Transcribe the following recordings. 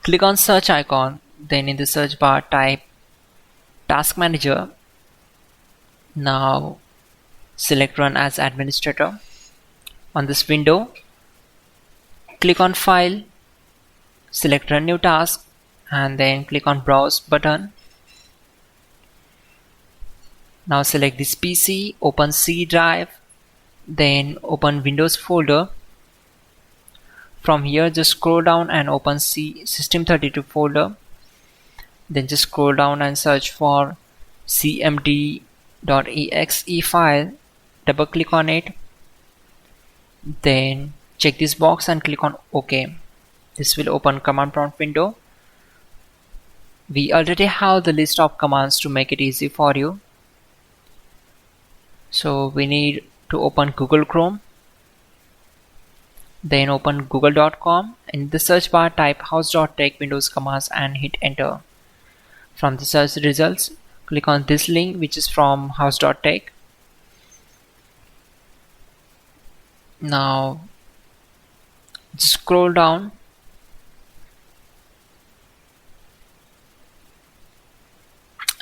Click on search icon, then in the search bar type Task Manager. Now select Run as Administrator. On this window, click on File, select Run New Task, and then click on Browse button. Now select this PC, open C drive, then open Windows folder. From here just scroll down and open C System32 folder. Then just scroll down and search for cmd.exe file. Double click on it. Then check this box and click on OK. This will open command prompt window. We already have the list of commands to make it easy for you. So we need to open Google Chrome. Then open google.com. In the search bar type hows.tech Windows commands and hit enter. From the search results, click on this link which is from hows.tech. Now just scroll down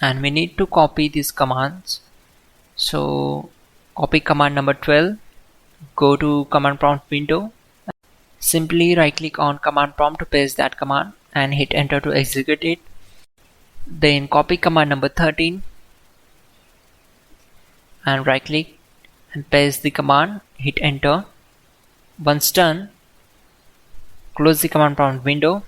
and we need to copy these commands. So copy command number 12, go to command prompt window, simply right click on command prompt to paste that command and hit enter to execute it. Then copy command number 13 and right click and paste the command, hit enter. Once done, close the command prompt window.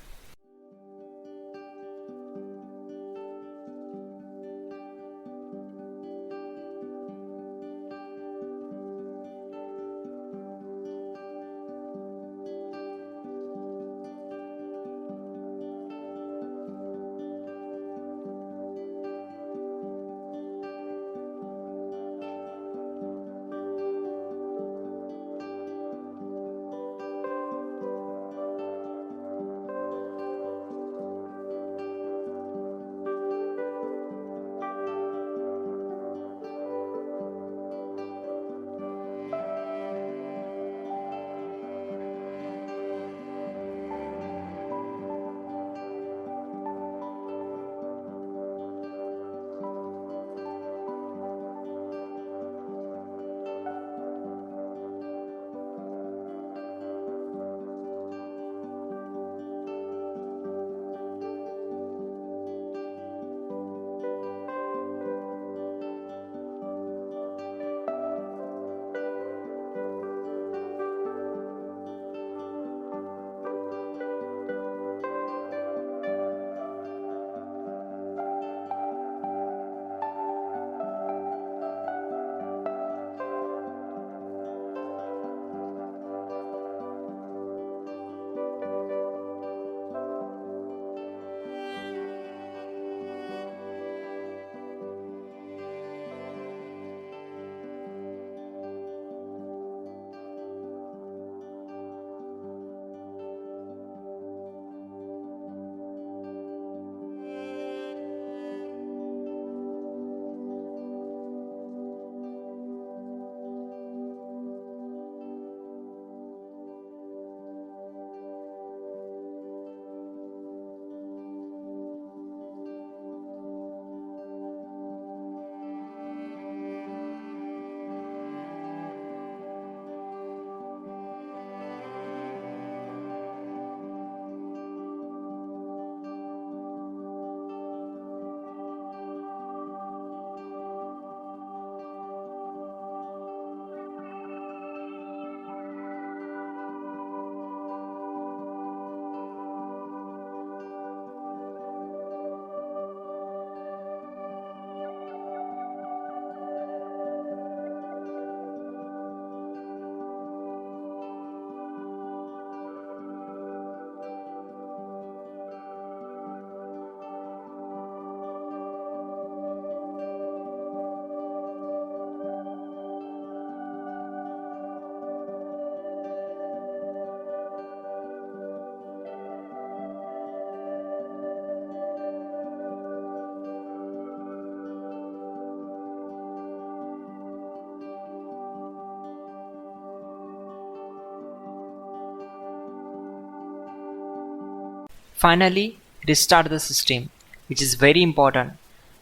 Finally, restart the system, which is very important.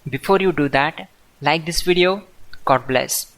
Before you do that, like this video. God bless.